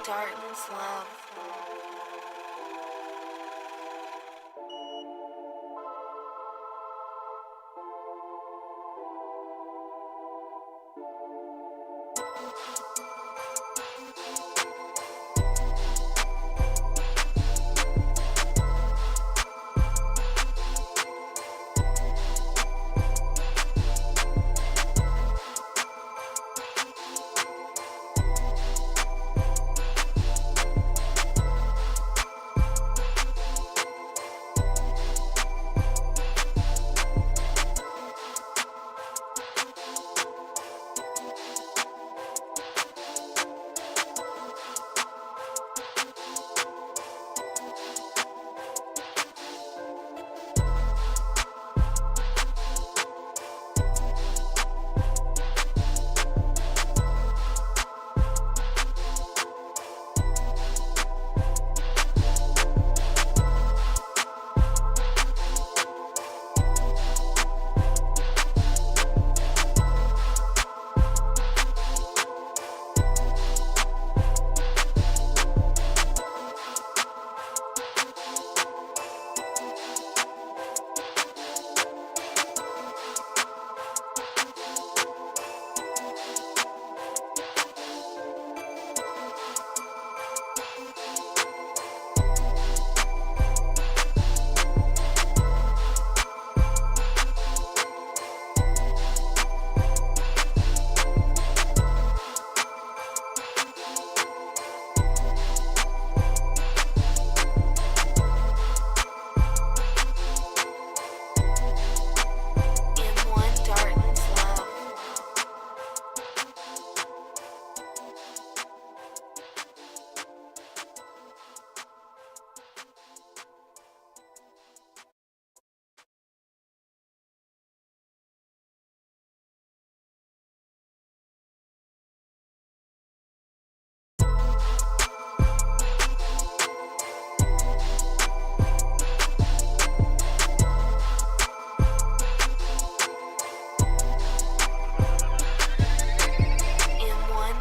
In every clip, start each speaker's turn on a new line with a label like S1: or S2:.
S1: Darkness Love.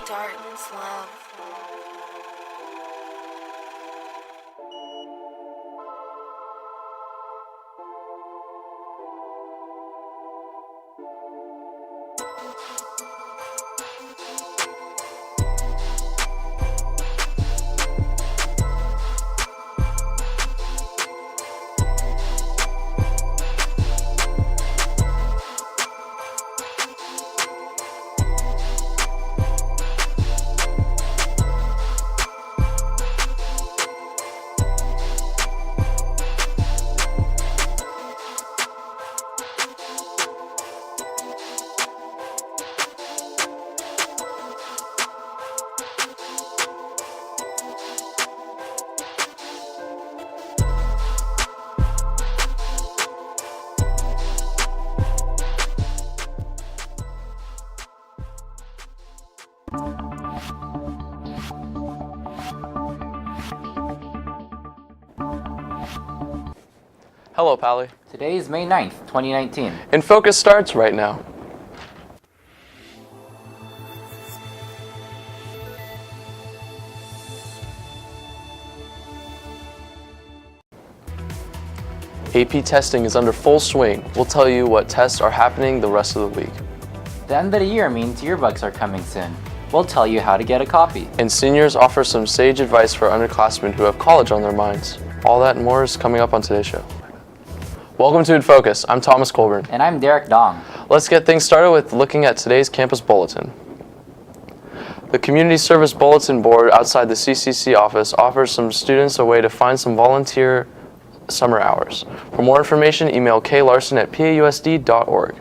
S1: Darkness Love.
S2: Hello, Pally.
S3: Today is May 9th, 2019.
S2: Infocus starts right now. AP testing is under full swing. We'll tell you what tests are happening the rest of the week.
S3: The end of the year means yearbooks are coming soon. We'll tell you how to get a copy.
S2: And seniors offer some sage advice for underclassmen who have college on their minds. All that and more is coming up on today's show. Welcome to Infocus. I'm Thomas Colburn.
S3: And I'm Derek Dong.
S2: Let's get things started with looking at today's campus bulletin. The Community Service Bulletin Board outside the CCC office offers some students a way to find some volunteer summer hours. For more information, email klarson@pausd.org.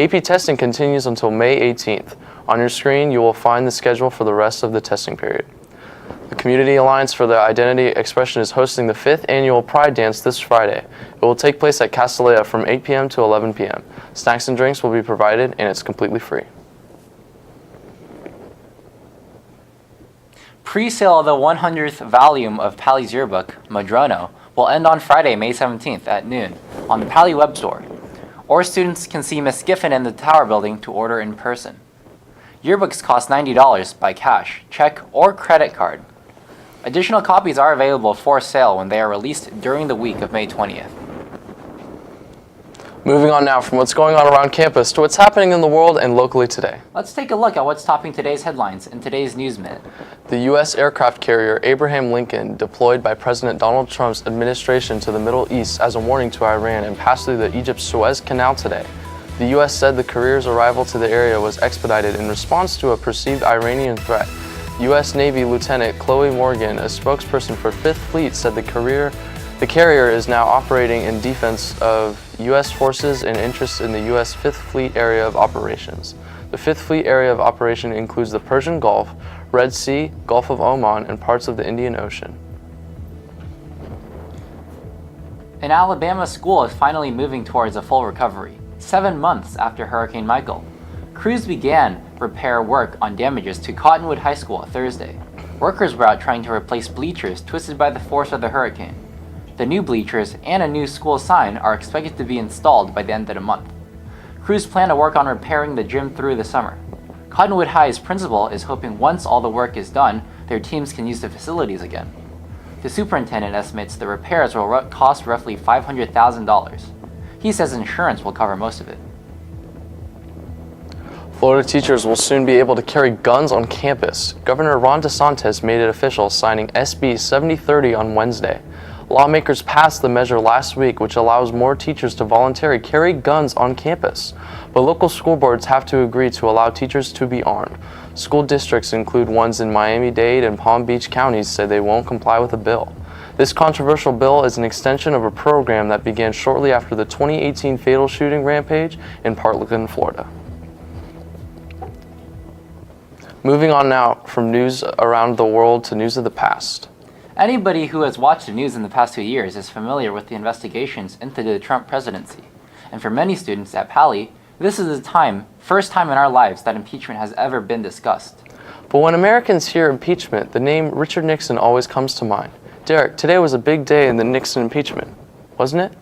S2: AP testing continues until May 18th. On your screen, you will find the schedule for the rest of the testing period. The Community Alliance for the Identity Expression is hosting the 5th annual Pride Dance this Friday. It will take place at Castellea from 8 p.m. to 11 p.m. Snacks and drinks will be provided, and it's completely free.
S3: Pre-sale of the 100th volume of Pally's yearbook, Madrono, will end on Friday, May 17th at noon on the Pally web store. Or students can see Miss Giffen in the Tower Building to order in person. Yearbooks cost $90 by cash, check, or credit card. Additional copies are available for sale when they are released during the week of May 20th.
S2: Moving on now from what's going on around campus to what's happening in the world and locally today.
S3: Let's take a look at what's topping today's headlines in today's News Minute.
S2: The U.S. aircraft carrier Abraham Lincoln, deployed by President Donald Trump's administration to the Middle East as a warning to Iran, and passed through the Egypt's Suez Canal today. The U.S. said the carrier's arrival to the area was expedited in response to a perceived Iranian threat. U.S. Navy Lieutenant Chloe Morgan, a spokesperson for Fifth Fleet, said the carrier is now operating in defense of U.S. forces and interests in the U.S. Fifth Fleet area of operations. The Fifth Fleet area of operation includes the Persian Gulf, Red Sea, Gulf of Oman, and parts of the Indian Ocean.
S3: An Alabama school is finally moving towards a full recovery, 7 months after Hurricane Michael. Crews began repair work on damages to Cottonwood High School Thursday. Workers were out trying to replace bleachers twisted by the force of the hurricane. The new bleachers and a new school sign are expected to be installed by the end of the month. Crews plan to work on repairing the gym through the summer. Cottonwood High's principal is hoping once all the work is done, their teams can use the facilities again. The superintendent estimates the repairs will cost roughly $500,000. He says insurance will cover most of it.
S2: Florida teachers will soon be able to carry guns on campus. Governor Ron DeSantis made it official, signing SB 7030 on Wednesday. Lawmakers passed the measure last week, which allows more teachers to voluntarily carry guns on campus. But local school boards have to agree to allow teachers to be armed. School districts include ones in Miami-Dade and Palm Beach counties say they won't comply with the bill. This controversial bill is an extension of a program that began shortly after the 2018 fatal shooting rampage in Parkland, Florida. Moving on now from news around the world to news of the past.
S3: Anybody who has watched the news in the past 2 years is familiar with the investigations into the Trump presidency. And for many students at Palo, this is the first time in our lives that impeachment has ever been discussed.
S2: But when Americans hear impeachment, the name Richard Nixon always comes to mind. Derek, today was a big day in the Nixon impeachment, wasn't it?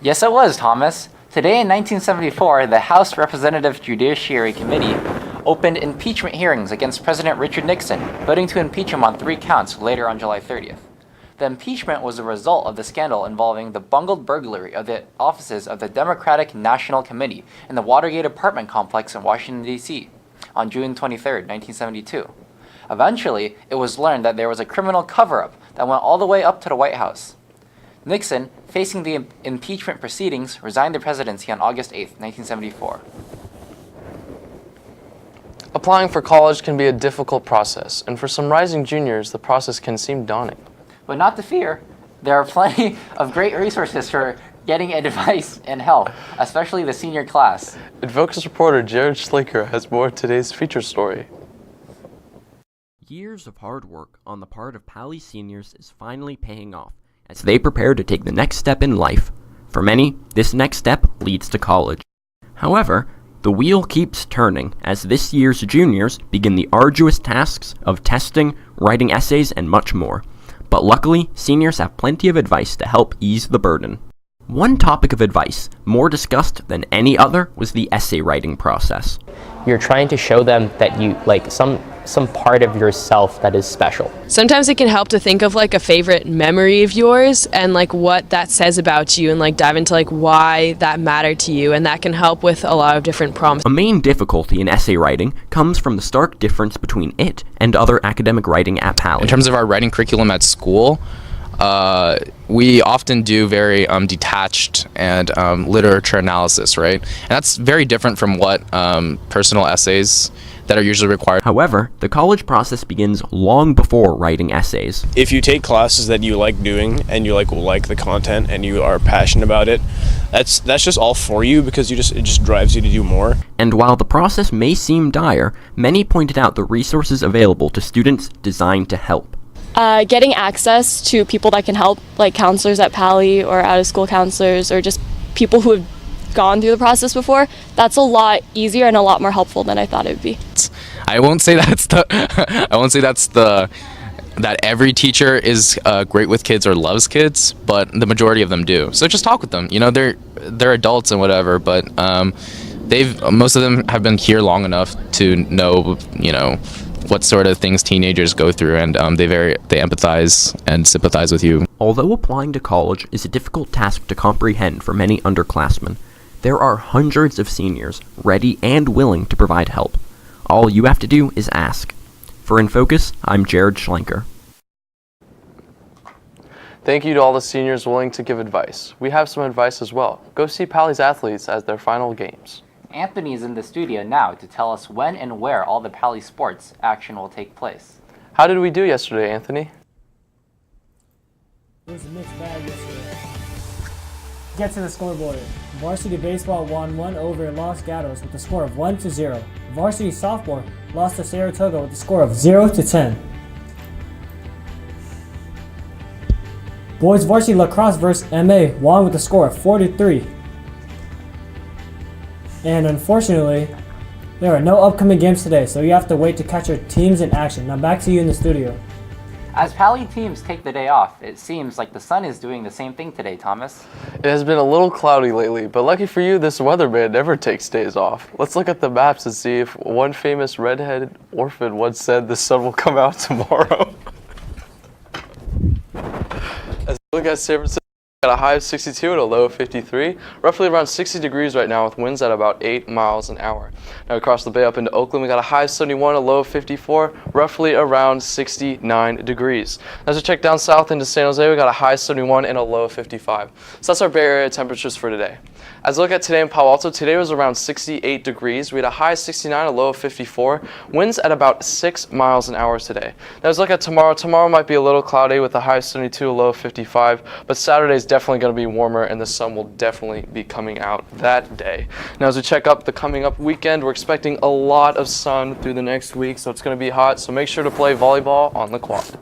S3: Yes, it was, Thomas. Today in 1974, the House Representative Judiciary Committee opened impeachment hearings against President Richard Nixon, voting to impeach him on 3 counts later on July 30th. The impeachment was a result of the scandal involving the bungled burglary of the offices of the Democratic National Committee in the Watergate apartment complex in Washington, D.C. on June 23, 1972. Eventually, it was learned that there was a criminal cover-up that went all the way up to the White House. Nixon, facing the impeachment proceedings, resigned the presidency on August 8, 1974.
S2: Applying for college can be a difficult process, and for some rising juniors, the process can seem daunting.
S3: But not to fear, there are plenty of great resources for getting advice and help, especially the senior class.
S2: Infocus reporter Jared Schlaker has more of today's feature story.
S4: Years of hard work on the part of Palo seniors is finally paying off as they prepare to take the next step in life. For many, this next step leads to college. However, the wheel keeps turning as this year's juniors begin the arduous tasks of testing, writing essays, and much more. But luckily, seniors have plenty of advice to help ease the burden. One topic of advice more discussed than any other was the essay writing process.
S5: You're trying to show them that you like some part of yourself that is special.
S6: Sometimes it can help to think of like a favorite memory of yours and like what that says about you and like dive into like why that mattered to you, and that can help with a lot of different prompts.
S4: A main difficulty in essay writing comes from the stark difference between it and other academic writing at Palo.
S7: In terms of our writing curriculum at school, we often do very detached and literature analysis, right? And that's very different from what personal essays that are usually required.
S4: However, the college process begins long before writing essays.
S8: If you take classes that you like doing and you like the content and you are passionate about it, that's just all for you because it just drives you to do more.
S4: And while the process may seem dire, many pointed out the resources available to students designed to help.
S9: Getting access to people that can help, like counselors at Palo or out-of-school counselors or just people who have gone through the process before, that's a lot easier and a lot more helpful than I thought it would be.
S7: I won't say that every teacher is great with kids or loves kids, but the majority of them do. So just talk with them. You know, they're adults and whatever, but most of them have been here long enough to know, what sort of things teenagers go through, and they empathize and sympathize with you.
S4: Although applying to college is a difficult task to comprehend for many underclassmen, there are hundreds of seniors ready and willing to provide help. All you have to do is ask. For Infocus, I'm Jared Schlenker.
S2: Thank you to all the seniors willing to give advice. We have some advice as well. Go see Pally's athletes at their final games.
S3: Anthony is in the studio now to tell us when and where all the Pally sports action will take place.
S2: How did we do yesterday, Anthony?
S10: It was a mixed bag yesterday. Get to the scoreboard. Varsity baseball won 1 over Los Gatos with a score of 1-0. Varsity softball lost to Saratoga with a score of 0-10. Boys varsity lacrosse vs. MA won with a score of 4-3. And unfortunately, there are no upcoming games today, so you have to wait to catch your teams in action. Now back to you in the studio.
S3: As Pally teams take the day off, it seems like the sun is doing the same thing today, Thomas.
S2: It has been a little cloudy lately, but lucky for you, this weatherman never takes days off. Let's look at the maps and see if one famous redheaded orphan once said the sun will come out tomorrow. As we look at San Francisco, got a high of 62 and a low of 53, roughly around 60 degrees right now with winds at about 8 miles an hour. Now across the bay up into Oakland, we got a high of 71, a low of 54, roughly around 69 degrees. As we check down south into San Jose, we got a high of 71 and a low of 55. So that's our Bay Area temperatures for today. As we look at today in Palo Alto, today was around 68 degrees. We had a high of 69, a low of 54. Winds at about 6 miles an hour today. Now as we look at tomorrow, tomorrow might be a little cloudy with a high of 72, a low of 55. But Saturday is definitely going to be warmer and the sun will definitely be coming out that day. Now as we check up the coming up weekend, we're expecting a lot of sun through the next week. So it's going to be hot. So make sure to play volleyball on the quad.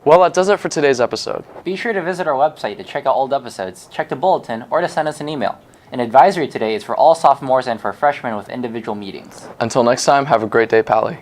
S2: Well, that does it for today's episode.
S3: Be sure to visit our website to check out old episodes, check the bulletin, or to send us an email. An advisory today is for all sophomores and for freshmen with individual meetings.
S2: Until next time, have a great day, Pally.